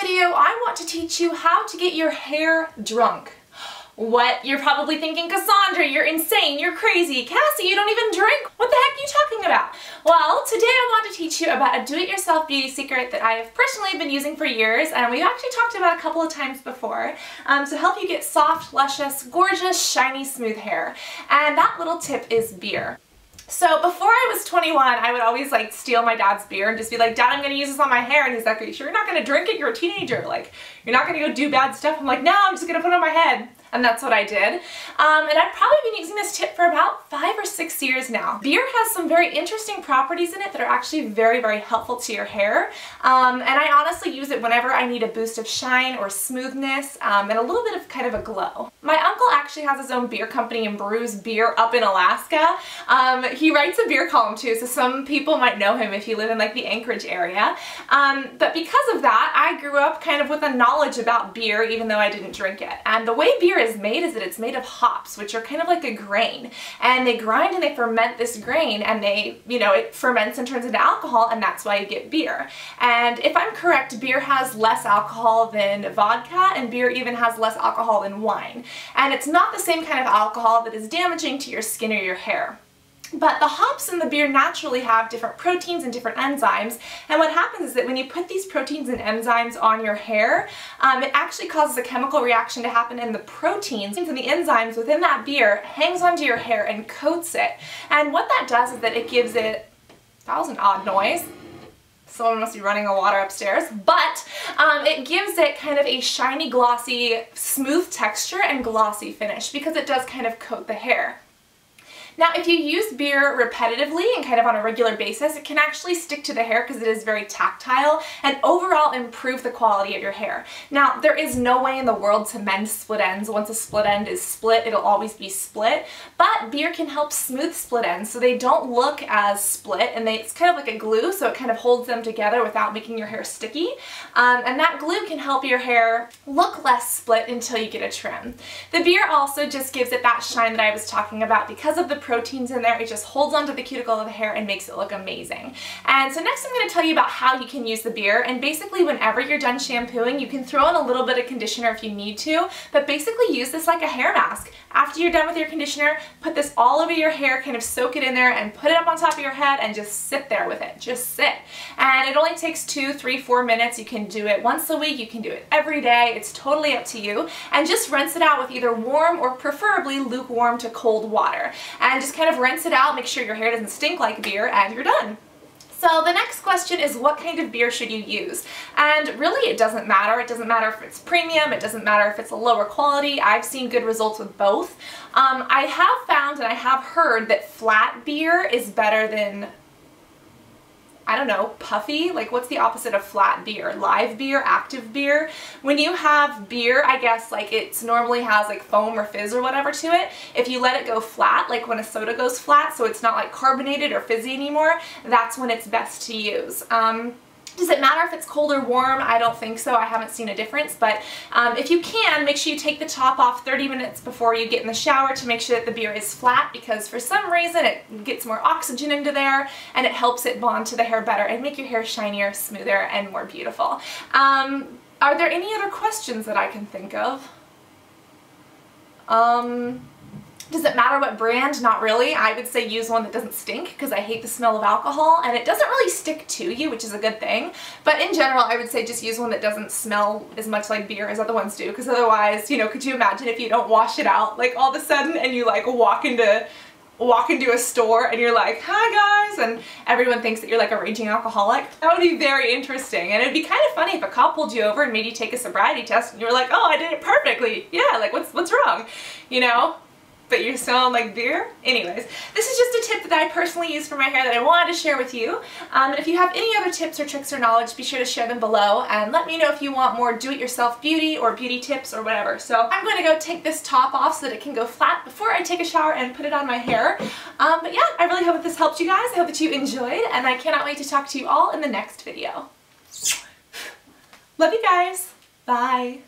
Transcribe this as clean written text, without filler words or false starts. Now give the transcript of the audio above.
video, I want to teach you how to get your hair drunk. What? You're probably thinking, Cassandra, you're insane, you're crazy. Cassie, you don't even drink. What the heck are you talking about? Well, today I want to teach you about a do-it-yourself beauty secret that I have personally been using for years, and we've actually talked about a couple of times before, to help you get soft, luscious, gorgeous, shiny, smooth hair. And that little tip is beer. So before I was 21, I would always like steal my dad's beer and just be like, Dad, I'm going to use this on my hair. And he's like, are you sure you're not going to drink it? You're a teenager. Like, you're not going to go do bad stuff. I'm like, no, I'm just going to put it on my head. And that's what I did. And I've probably been using this tip for about 5 or 6 years now. Beer has some very interesting properties in it that are actually very, very helpful to your hair. And I honestly use it whenever I need a boost of shine or smoothness and a little bit of kind of a glow. My uncle actually has his own beer company and brews beer up in Alaska. He writes a beer column too, so some people might know him if you live in like the Anchorage area. But because of that, I grew up kind of with a knowledge about beer even though I didn't drink it. And the way beer is made is that it's made of hops, which are kind of like a grain, and they grind and they ferment this grain, and they, it ferments and turns into alcohol, and that's why you get beer. And if I'm correct, beer has less alcohol than vodka, and beer even has less alcohol than wine. And it's not the same kind of alcohol that is damaging to your skin or your hair. But the hops in the beer naturally have different proteins and different enzymes, and what happens is that when you put these proteins and enzymes on your hair, it actually causes a chemical reaction to happen, and the proteins and the enzymes within that beer hangs onto your hair and coats it. And what that does is that it gives it, that was an odd noise. Someone must be running the water upstairs, but it gives it kind of a shiny, glossy, smooth texture and glossy finish because it does kind of coat the hair. Now, if you use beer repetitively and kind of on a regular basis, it can actually stick to the hair because it is very tactile and overall improve the quality of your hair. Now, there is no way in the world to mend split ends. Once a split end is split, it'll always be split, but beer can help smooth split ends so they don't look as split, and it's kind of like a glue, so it kind of holds them together without making your hair sticky. And that glue can help your hair look less split until you get a trim. The beer also just gives it that shine that I was talking about because of the proteins in there. It just holds onto the cuticle of the hair and makes it look amazing. And so next I'm going to tell you about how you can use the beer, and basically whenever you're done shampooing, you can throw in a little bit of conditioner if you need to, but basically use this like a hair mask. After you're done with your conditioner, put this all over your hair, kind of soak it in there and put it up on top of your head and just sit there with it. Just sit. And it only takes 2, 3, 4 minutes. You can do it once a week, you can do it every day. It's totally up to you. And just rinse it out with either warm or preferably lukewarm to cold water. And just kind of rinse it out, make sure your hair doesn't stink like beer, and you're done. So the next question is, what kind of beer should you use? And really it doesn't matter. It doesn't matter if it's premium, it doesn't matter if it's a lower quality. I've seen good results with both. I have found and I have heard that flat beer is better than, I don't know, puffy? Like, what's the opposite of flat beer? Live beer? Active beer? When you have beer, I guess, like, it normally has, like, foam or fizz or whatever to it. If you let it go flat, like when a soda goes flat, so it's not, like, carbonated or fizzy anymore, that's when it's best to use. Does it matter if it's cold or warm? I don't think so. I haven't seen a difference, but if you can, make sure you take the top off 30 minutes before you get in the shower to make sure that the beer is flat, because for some reason it gets more oxygen into there and it helps it bond to the hair better and make your hair shinier, smoother, and more beautiful. Are there any other questions that I can think of? Does it matter what brand? Not really. I would say use one that doesn't stink because I hate the smell of alcohol, and it doesn't really stick to you, which is a good thing. But in general, I would say just use one that doesn't smell as much like beer as other ones do, because otherwise, could you imagine if you don't wash it out like all of a sudden and you like walk into a store and you're like, hi guys, and everyone thinks that you're like a raging alcoholic? That would be very interesting, and it'd be kind of funny if a cop pulled you over and made you take a sobriety test and you were like, oh, I did it perfectly. Yeah, like what's wrong? But you're smelling like beer? Anyways, this is just a tip that I personally use for my hair that I wanted to share with you. And if you have any other tips or tricks or knowledge, be sure to share them below and let me know if you want more do-it-yourself beauty or beauty tips or whatever. So I'm going to go take this top off so that it can go flat before I take a shower and put it on my hair. But yeah, I really hope that this helped you guys. I hope that you enjoyed, and I cannot wait to talk to you all in the next video. Love you guys. Bye.